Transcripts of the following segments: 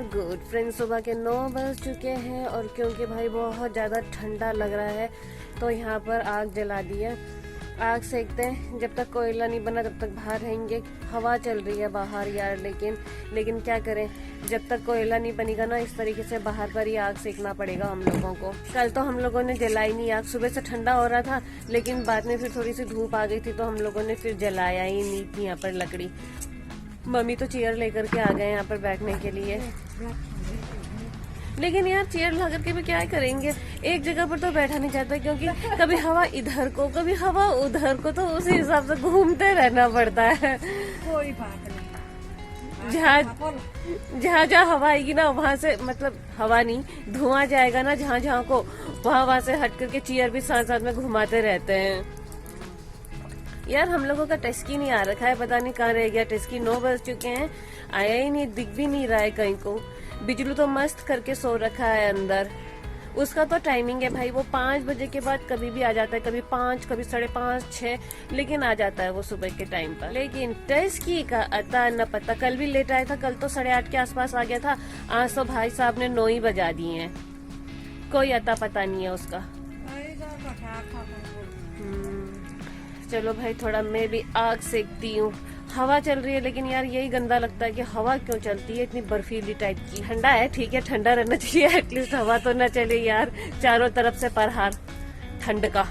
Good friends, सुबह के 9 बज चुके हैं और क्योंकि भाई बहुत ज़्यादा ठंडा लग रहा है तो यहाँ पर आग जला दी है। आग सेकते हैं, जब तक कोयला नहीं बना तब तक बाहर रहेंगे। हवा चल रही है बाहर यार, लेकिन क्या करें, जब तक कोयला नहीं बनेगा ना इस तरीके से बाहर पर ही आग सेकना पड़ेगा हम लोगों को। कल तो हम लोगों ने जलाई नहीं आग, सुबह से ठंडा हो रहा था लेकिन बाद में फिर थोड़ी सी धूप आ गई थी तो हम लोगों ने फिर जलाया ही नहीं थी यहाँ पर लकड़ी। मम्मी तो चेयर लेकर के आ गए यहाँ पर बैठने के लिए, लेकिन यार चेयर ला करके भी क्या करेंगे, एक जगह पर तो बैठा नहीं जाता क्योंकि कभी हवा इधर को कभी हवा उधर को, तो उसी हिसाब से घूमते रहना पड़ता है। कोई बात नहीं, जहाँ जहाँ हवा आएगी ना वहाँ से, मतलब हवा नहीं धुआं जाएगा ना जहाँ जहाँ को, वहाँ से हट करके चेयर भी साथ साथ में घुमाते रहते हैं। यार हम लोगों का टस्की नहीं आ रखा है, पता नहीं कहाँ रह गया टस्की। 9 बज चुके हैं, आया ही नहीं, दिख भी नहीं रहा है कहीं को। बिजलू तो मस्त करके सो रखा है अंदर, उसका तो टाइमिंग है भाई, वो 5 बजे के बाद कभी भी आ जाता है, कभी 5 कभी 5:30 6, लेकिन आ जाता है वो सुबह के टाइम पर। लेकिन टस्की का अता न पता, कल भी लेट आया था, कल तो 8:30 के आसपास आ गया था, आज तो भाई साहब ने 9 ही बजा दिए हैं, कोई अता पता नहीं है उसका। चलो भाई थोड़ा मैं भी आग सेकती हूँ। हवा चल रही है लेकिन यार यही गंदा लगता है कि हवा क्यों चलती है इतनी बर्फीली टाइप की। ठंडा है ठीक है, ठंडा रहना चाहिए, एटलीस्ट हवा तो ना चले यार, चारों तरफ से प्रहार ठंड का।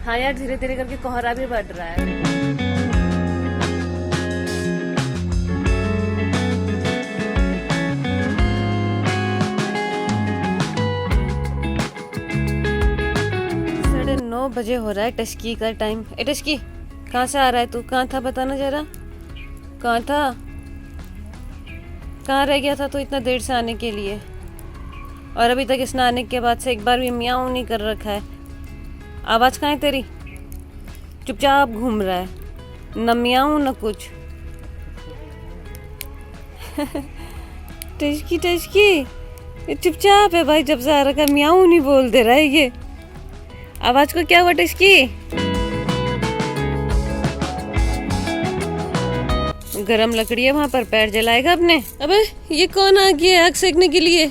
हाँ यार धीरे धीरे करके कोहरा भी बढ़ रहा है। साढ़े 9 बजे हो रहा है टस्की का टाइम। ए टस्की कहाँ से आ रहा है तू, कहाँ था बताना जरा, कहाँ था, कहाँ रह गया था तो इतना देर से आने के लिए, और अभी तक इसने आने के बाद से एक बार भी म्याऊं नहीं कर रखा है। आवाज़ कहाँ है तेरी, चुपचाप घूम रहा है, न म्याऊं न कुछ। टस्की टस्की चुपचाप है भाई, जब से आ रखा है म्याऊं नहीं बोल दे रहा है ये। आवाज को क्या हुआ टस्की? गरम लकड़ी है वहाँ पर, पैर जलाएगा अपने। अबे ये कौन आ गया आग सेकने के लिए?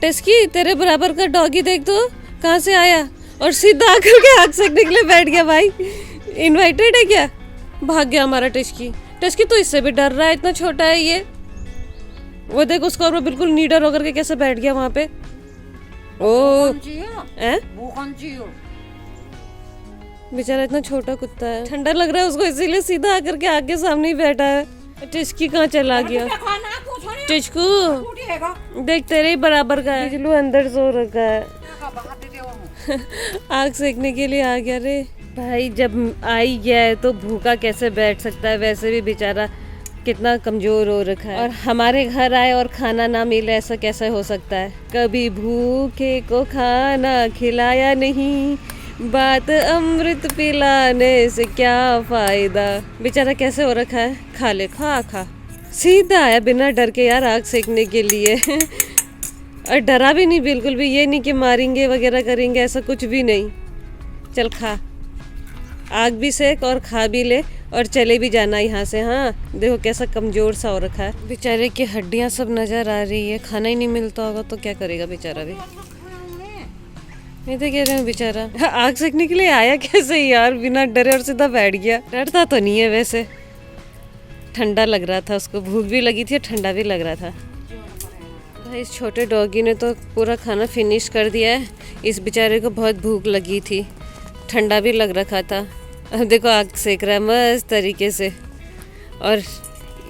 टस्की तेरे बराबर का डॉगी देख तो कहाँ से आया और सीधा आकर के आग सेकने के लिए बैठ गया भाई। इनवाइटेड है क्या? भाग गया हमारा टस्की। टस्की तो इससे भी डर रहा है, इतना छोटा है ये। वो देख उसको, और वो बिल्कुल नीडर होकर के कैसे बैठ गया वहाँ पे। ओ बेचारा इतना छोटा कुत्ता है, ठंडा लग रहा है उसको इसीलिए सीधा आकर के आगे सामने ही बैठा है। टिस्की कहाँ चला गया? टिस्कू देख तेरे ही बराबर का है, बिजलू अंदर सो रखा है। आग सेकने के लिए आ गया रे भाई, जब आ ही गया है तो भूखा कैसे बैठ सकता है, वैसे भी बेचारा कितना कमजोर हो रखा है। और हमारे घर आए और खाना ना मिले, ऐसा कैसे हो सकता है? कभी भूखे को खाना खिलाया नहीं, बात अमृत पिलाने से क्या फायदा। बेचारा कैसे हो रखा है, खा ले खा सीधा आया बिना डर के यार आग सेकने के लिए। और डरा भी नहीं बिल्कुल भी, ये नहीं कि मारेंगे वगैरह करेंगे, ऐसा कुछ भी नहीं। चल खा, आग भी सेक और खा भी ले और चले भी जाना यहाँ से। हाँ देखो कैसा कमजोर सा हो रखा है, बेचारे की हड्डियाँ सब नजर आ रही है। खाना ही नहीं मिलता होगा तो क्या करेगा बेचारा भी। मैं तो कह रही हूँ बेचारा आग सेकने के लिए आया कैसे यार, बिना डरे और सीधा बैठ गया। डरता तो नहीं है वैसे, ठंडा लग रहा था उसको, भूख भी लगी थी और ठंडा भी लग रहा था। भाई इस छोटे डॉगी ने तो पूरा खाना फिनिश कर दिया है, इस बेचारे को बहुत भूख लगी थी, ठंडा भी लग रखा था। अब देखो आग सेक रहा है मस्त तरीके से। और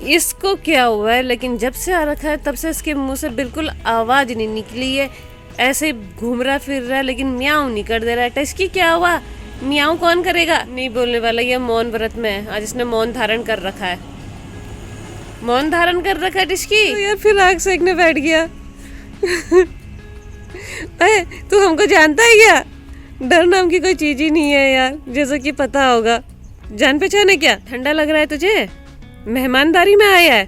इसको क्या हुआ है, लेकिन जब से आ रखा है तब से इसके मुंह से बिल्कुल आवाज़ नहीं निकली है, ऐसे ही घूम रहा फिर रहा है लेकिन म्याऊं नहीं कर दे रहा है। टस्की क्या हुआ, म्याऊं कौन करेगा? नहीं बोलने वाला, ये मौन व्रत में है आज, इसने मौन धारण कर रखा है, मौन धारण कर रखा है टस्की। तो यार फिर आग सेकने बैठ गया। अरे तू हमको जानता है क्या? डर नाम की कोई चीज ही नहीं है यार, जैसा कि पता होगा। जान पहचान है क्या? ठंडा लग रहा है तुझे? मेहमानदारी में आया है,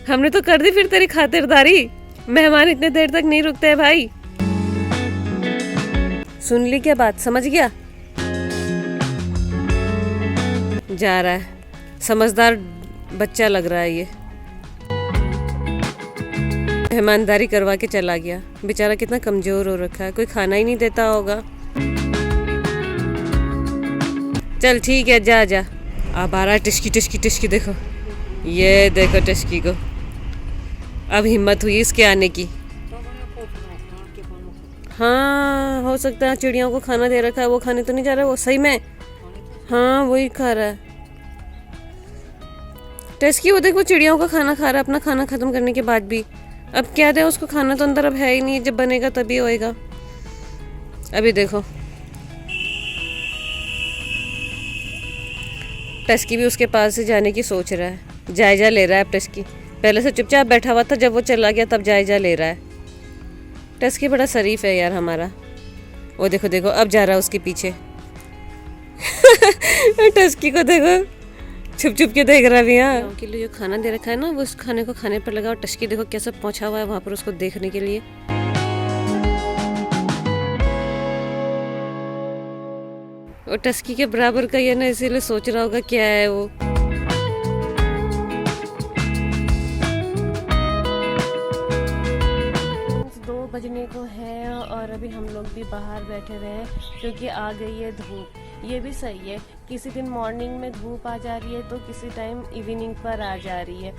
हमने तो कर दी फिर तेरी खातिरदारी। मेहमान इतने देर तक नहीं रुकते हैं भाई। सुन ली क्या बात, समझ गया? जा रहा है समझदार बच्चा लग रहा है ये। मेहमानदारी करवा के चला गया, बेचारा कितना कमजोर हो रखा है, कोई खाना ही नहीं देता होगा। चल ठीक है, जा जा। अब आ रहा है टिश्की टिश्की टिश्की, देखो ये देखो टिश्की को, अब हिम्मत हुई इसके आने की। हाँ हो सकता है चिड़ियों को खाना दे रखा है, वो खाने तो नहीं जा रहा, वो सही में हाँ वही खा रहा है। टिश्की वो देखो चिड़ियों का खाना खा रहा है, अपना खाना खत्म करने के बाद भी। अब क्या दे उसको, खाना तो अंदर अब है ही नहीं, जब बनेगा तभी होएगा। अभी देखो टिश्की भी उसके पास से जाने की सोच रहा है, जायजा ले रहा है। टिश्की पहले से चुपचाप बैठा हुआ था, जब वो चला गया तब जायजा ले रहा है। टिश्की बड़ा शरीफ है यार हमारा। वो देखो देखो अब जा रहा है उसके पीछे। टिश्की को देखो छुप छुप के देख रहा है। यहाँ के लिए जो खाना दे रखा है ना, वो उस खाने को खाने पर लगा, और टिश्की देखो कैसे पहुंचा हुआ है वहां पर उसको देखने के लिए। और टिश्की के बराबर का ये ना, इसीलिए सोच रहा होगा क्या है वो। 2 बजने को है और अभी हम लोग भी बाहर बैठे हुए हैं क्योंकि आ गई है धूप। ये भी सही है, किसी दिन मॉर्निंग में धूप आ जा रही है तो किसी टाइम इवनिंग पर आ जा रही है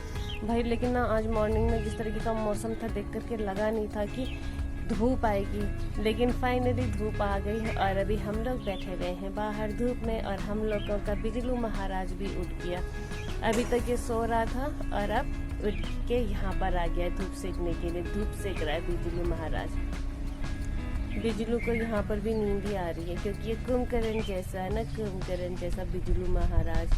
भाई। लेकिन ना आज मॉर्निंग में जिस तरीके का मौसम था, देख करके लगा नहीं था कि धूप आएगी, लेकिन फाइनली धूप आ गई है। और अभी हम लोग बैठे हुए हैं बाहर धूप में, और हम लोगों का बिजलू महाराज भी उठ गया। अभी तक ये सो रहा था और अब उठ के यहाँ पर आ गया धूप सेकने के लिए। धूप सेक रहा है बिजलू महाराज। बिजलू को यहाँ पर भी नींद ही आ रही है क्योंकि ये कुंभकर्ण जैसा है ना, कुंभकर्ण जैसा बिजलू महाराज।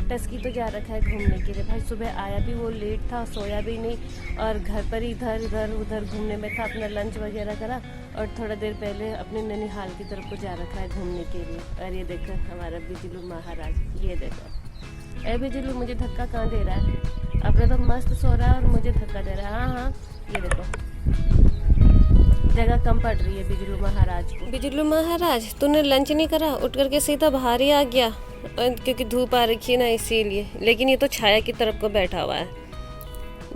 टिश्की तो जा रखा है घूमने के लिए भाई। सुबह आया भी वो लेट था, सोया भी नहीं, और घर पर इधर इधर उधर घूमने में था। अपना लंच वगैरह करा और थोड़ा देर पहले अपने ननिहाल की तरफ को जा रखा है घूमने के लिए। और ये देखो हमारा बिजलू महाराज, ये देखो। ए बिजलू मुझे धक्का कहाँ दे रहा है? अपना तो मस्त सो रहा है और मुझे धक्का दे रहा है। हाँ हाँ ये देखो, जगह कम पड़ रही है बिजलू महाराज को। बिजलू महाराज तूने लंच नहीं करा, उठ करके सीधा बाहर ही आ गया, क्योंकि धूप आ रखी है ना इसीलिए। लेकिन ये तो छाया की तरफ को बैठा हुआ है।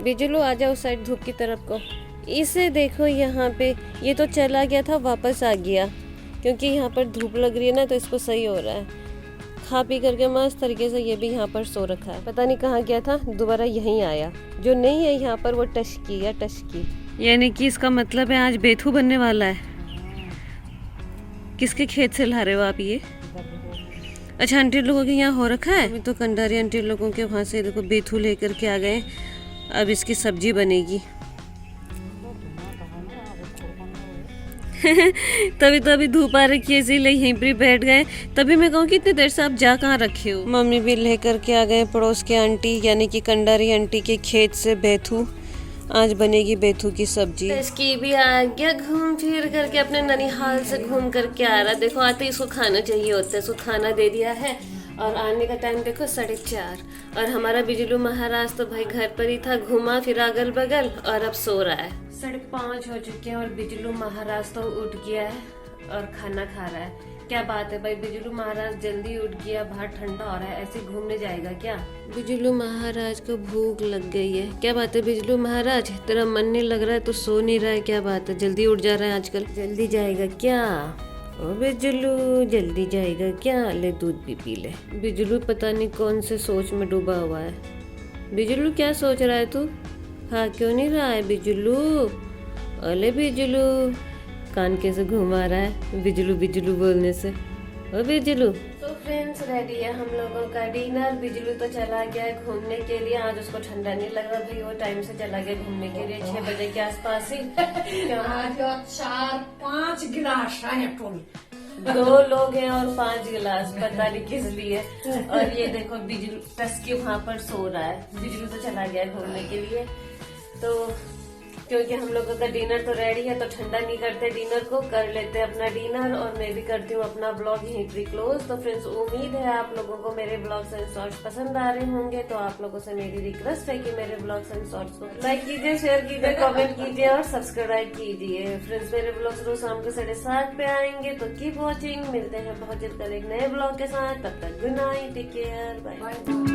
बिजलू आ जाओ उस साइड धूप की तरफ को। इसे देखो यहाँ पे, ये तो चला गया था वापस आ गया, क्योंकि यहाँ पर धूप लग रही है ना तो इसको सही हो रहा है। खा पी करके मस्त तरीके से ये भी यहाँ पर सो रखा है। पता नहीं कहाँ गया था, दोबारा यहीं आया। जो नहीं है यहाँ पर वो टिश्की या टिश्की, यानी कि इसका मतलब है आज बेथू बनने वाला है। किसके खेत से ला रहे हो आप ये? अच्छा आंटी लोगों के यहाँ हो रखा है। अभी तो कंडारी आंटी लोगों के वहाँ से देखो बेथू लेकर के आ गए। अब इसकी सब्जी बनेगी। तभी तो अभी धूप आ रखी है इसीलिए यहीं पर बैठ गए। तभी मैं कहूँ कि इतनी देर से आप जा कहाँ रखे हो? मम्मी भी लेकर के आ गए पड़ोस के आंटी, यानी कि कंडारी आंटी के खेत से बेथू। आज बनेगी बेथू की सब्जी। इसकी भी आ गया घूम फिर करके, अपने ननिहाल से घूम करके आ रहा। देखो आते इसको खाना चाहिए होता है, इसको खाना दे दिया है। और आने का टाइम देखो 4:30। और हमारा बिजलू महाराज तो भाई घर पर ही था, घुमा फिर अगल बगल और अब सो रहा है। 5:30 हो चुके हैं और बिजलू महाराज तो उठ गया है और खाना खा रहा है। क्या बात है भाई, बिजलू महाराज जल्दी उठ गया, बाहर ठंडा हो रहा है, ऐसे घूमने जाएगा क्या? बिजलू महाराज को भूख लग गई है। क्या बात है बिजलू महाराज, तेरा मन नहीं लग रहा है तो सो नहीं रहा है? क्या बात है, जल्दी उठ जा रहा है आजकल? जल्दी जाएगा क्या? ओ बिजलू जल्दी जाएगा क्या? ले दूध भी पी ले। बिजलू पता नहीं कौन से सोच में डूबा हुआ है। बिजलू क्या सोच रहा है तू? हाँ क्यों नहीं रहा है बिजलू? अले बिजलू कान कैसे घुमा रहा है बिजलू बिजलू बोलने से। ओ बिजलू। तो फ्रेंड्स रेडी है हम लोगों का डिनर। बिजलू तो चला गया है घूमने के लिए, आज उसको ठंडा नहीं लग रहा भाई, वो टाइम से चला गया घूमने के लिए 6 बजे के आसपास ही। 4-5 गिलास है टोल। 2 लोग हैं और 5 गिलास, पता नहीं किस लिए। और ये देखो बिजलू टिश्की वहाँ पर सो रहा है। बिजलू तो चला गया घूमने के लिए। तो क्योंकि हम लोगों का डिनर तो रेडी है तो ठंडा नहीं करते, डिनर को कर लेते हैं अपना डिनर। और मैं भी करती हूँ अपना ब्लॉग यहीं पर क्लोज। तो फ्रेंड्स उम्मीद है आप लोगों को मेरे ब्लॉग्स एंड शॉर्ट्स पसंद आ रहे होंगे। तो आप लोगों से मेरी रिक्वेस्ट है कि मेरे ब्लॉग्स एंड शॉर्ट्स को लाइक कीजिए, शेयर कीजिए, कमेंट कीजिए और सब्सक्राइब कीजिए। फ्रेंड्स मेरे ब्लॉग्स रोज शाम को 7:30 पे आएंगे, तो कीप वॉचिंग। मिलते हैं बहुत जल्द कल एक नए ब्लॉग के साथ। तब तक good night, take care, bye.